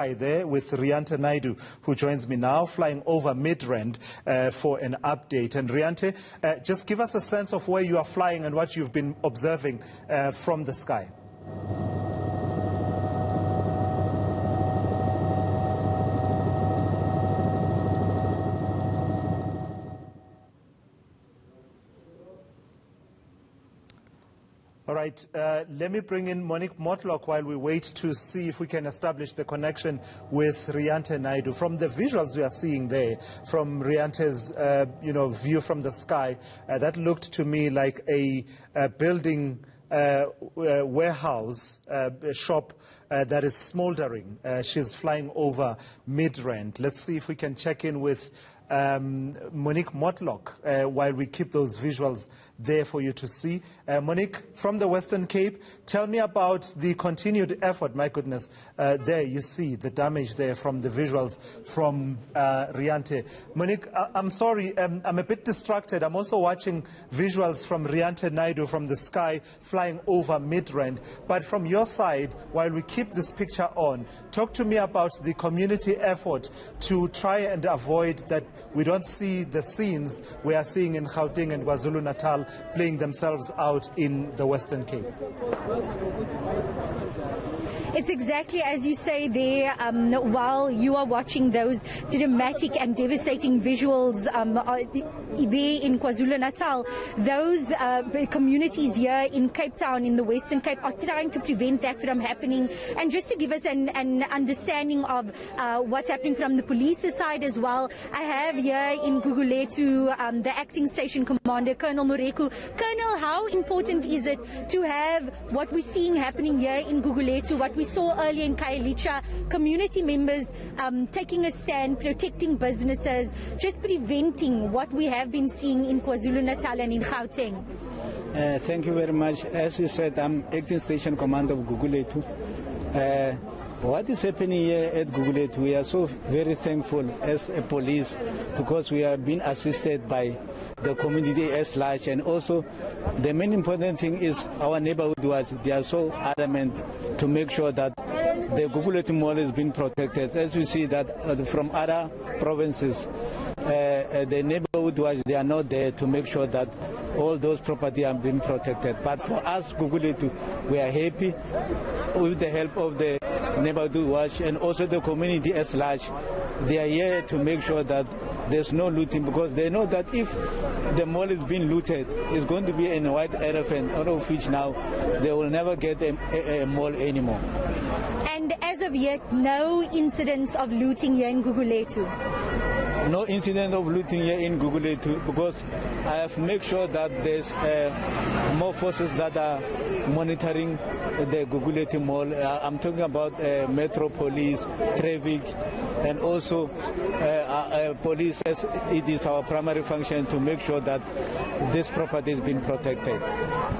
there with Riante Naidu, who joins me now, flying over Midrand for an update. And Riante, just give us a sense of where you are flying and what you've been observing from the sky. All right, let me bring in Monique Motlock while we wait to see if we can establish the connection with Riante Naidu. From the visuals we are seeing there, from Riante's view from the sky, that looked to me like a building warehouse shop that is smoldering. She's flying over Midrand. Let's see if we can check in with Monique Motlock while we keep those visuals there for you to see. Monique, from the Western Cape, tell me about the continued effort. My goodness, there you see the damage there from the visuals from Riante. Monique, I'm sorry, I'm a bit distracted. I'm also watching visuals from Riante Naidu from the sky flying over Midrand. But from your side, while we keep this picture on, talk to me about the community effort to try and avoid that we don't see the scenes we are seeing in Gauteng and KwaZulu-Natal playing themselves out in the Western Cape. It's exactly as you say there. While you are watching those dramatic and devastating visuals there in KwaZulu-Natal, those communities here in Cape Town, in the Western Cape, are trying to prevent that from happening. And just to give us an understanding of what's happening from the police side as well, I have here in Gugulethu the acting station commander, Colonel Moreku. Colonel, how important is it to have what we're seeing happening here in Gugulethu, what we saw earlier in Khayelitsha, community members taking a stand, protecting businesses, just preventing what we have been seeing in KwaZulu-Natal and in Gauteng? Thank you very much. As you said, I'm acting station commander of Gugulethu. What is happening here at Gugulethu, we are so very thankful as a police because we are being assisted by the community as large, and also the main important thing is our neighborhood watch. They are so adamant to make sure that the Gugulethu Mall is being protected. As we see that from other provinces, the neighborhood watch, they are not there to make sure that all those property are being protected. But for us, Gugulethu, we are happy with the help of the neighborhood watch and also the community as large. They are here to make sure that there's no looting, because they know that if the mall is being looted, it's going to be in a white elephant, out of which now they will never get a mall anymore. And as of yet, no incidents of looting here in Gugulethu? No incident of looting here in Gugulethu, because I have made sure that there's more forces that are monitoring the Gugulethu Mall. I'm talking about Metro Police, traffic, and also police, as it is our primary function to make sure that this property is being protected.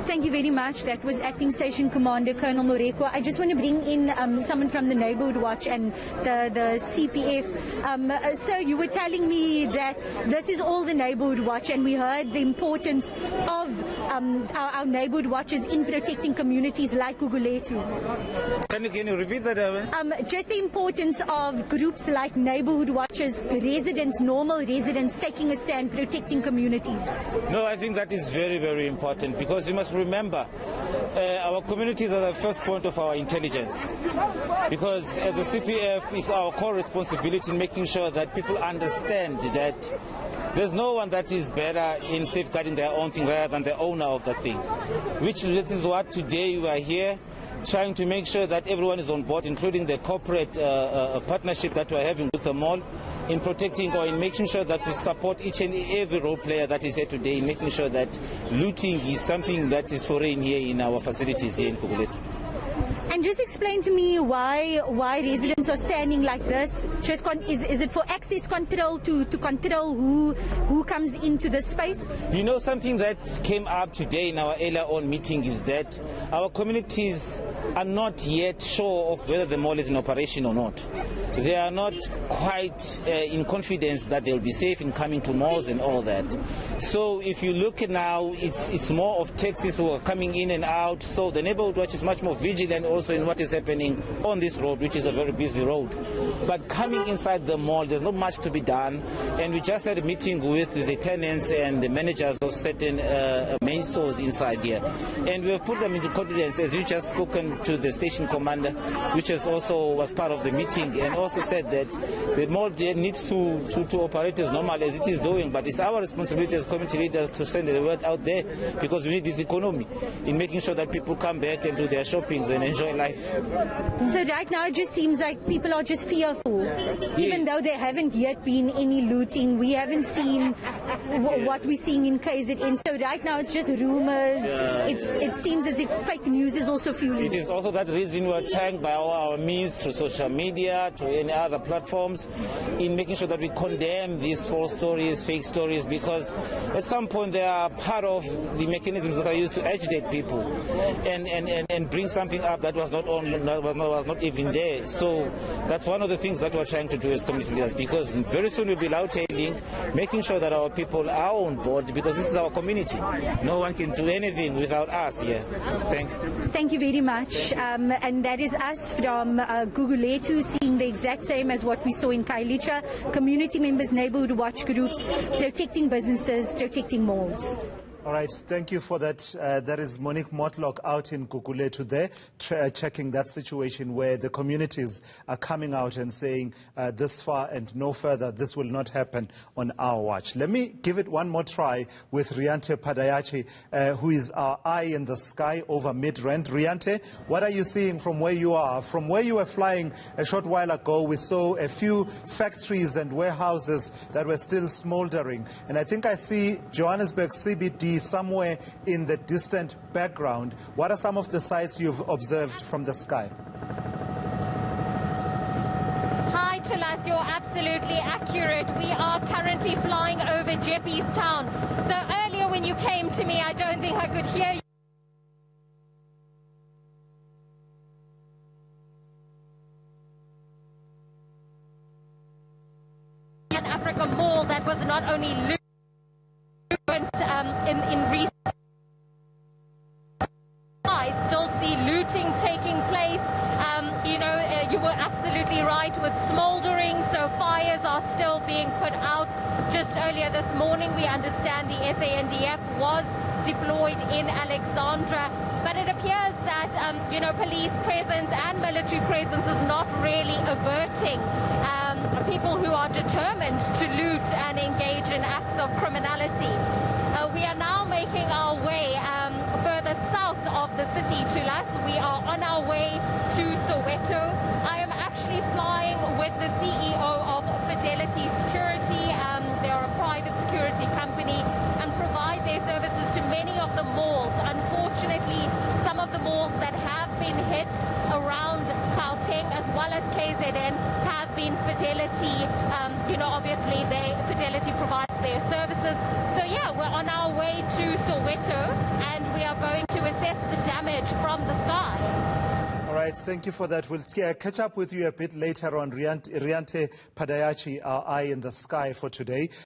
Thank you very much. That was Acting Station Commander Colonel Moreko. I just want to bring in someone from the Neighborhood Watch and the CPF. So you were telling me that this is all the Neighborhood Watch, and we heard the importance of our Neighborhood Watches in protecting communities like Gugulethu. Can you repeat that? Just the importance of groups like Neighborhood Watches, residents, normal residents taking a stand, protecting communities. No, I think that is very, very important, because you must remember our communities are the first point of our intelligence, because as a CPF it's our core responsibility in making sure that people understand that there's no one that is better in safeguarding their own thing rather than the owner of that thing, which is what today we are here trying to make sure that everyone is on board, including the corporate partnership that we're having with the mall, in protecting or in making sure that we support each and every role player that is here today in making sure that looting is something that is foreign here in our facilities here in Gugulethu. And just explain to me why residents are standing like this. Just is it for access control to control who comes into the space? You know, something that came up today in our earlier on meeting is that our communities are not yet sure of whether the mall is in operation or not. They are not quite in confidence that they'll be safe in coming to malls and all that. So if you look at now, it's more of taxis who are coming in and out. So the neighborhood watch is much more vigilant also also in what is happening on this road, which is a very busy road. But coming inside the mall, there's not much to be done, and we just had a meeting with the tenants and the managers of certain main stores inside here, and we have put them into confidence, as you just spoken to the station commander, which has also was part of the meeting, and also said that the mall needs to operate as normal as it is doing, but it's our responsibility as community leaders to send the word out there, because we need this economy in making sure that people come back and do their shoppings and enjoy life. So right now it just seems like people are just fearful, even though there haven't yet been any looting. We haven't seen what we're seeing in KZN. So right now it's just rumors. It seems as if fake news is also fueling. It is also that reason we're trying by our means, through social media, to any other platforms, in making sure that we condemn these false stories, fake stories, because at some point they are part of the mechanisms that are used to agitate people and bring something up that was not even there. So that's one of the things that we're trying to do as community leaders, because very soon we'll be loud-tailing, making sure that our people are on board, because this is our community. No one can do anything without us here. Thanks. Thank you very much. And that is us from Gugulethu, seeing the exact same as what we saw in Kailicha. Community members, neighborhood watch groups, protecting businesses, protecting malls. All right, thank you for that. That is Monique Motlock out in Gugulethu there, checking that situation where the communities are coming out and saying this far and no further, this will not happen on our watch. Let me give it one more try with Riante Padayachee, who is our eye in the sky over Midrand. Riante, what are you seeing from where you are? From where you were flying a short while ago, we saw a few factories and warehouses that were still smoldering. And I think I see Johannesburg CBD somewhere in the distant background. What are some of the sights you've observed from the sky? Hi, Chilas, you're absolutely accurate. We are currently flying over Jeppies Town. So earlier when you came to me, I don't think I could hear you. An Africa Mall that was not only looted in recent, I still see looting taking place. You were absolutely right with smoldering, so fires are still being put out. Just earlier this morning, we understand the SANDF was deployed in Alexandra, but it appears that police presence and military presence is not really averting people who are determined to loot and engage in acts of criminality. We are now making our way further south of the city, Chilas. We are on our way to Soweto. I am actually flying with the CEO of Fidelity Security. They are a private security company and provide their services to many of the malls. Unfortunately, some of the malls that have been hit around Gauteng as well as KZN have been Fidelity. Obviously, Fidelity provides their services. So yeah, we're on our way to Soweto and we are going to assess the damage from the sky. All right, thank you for that. We'll catch up with you a bit later on. Riante Padayachee, our eye in the sky for today.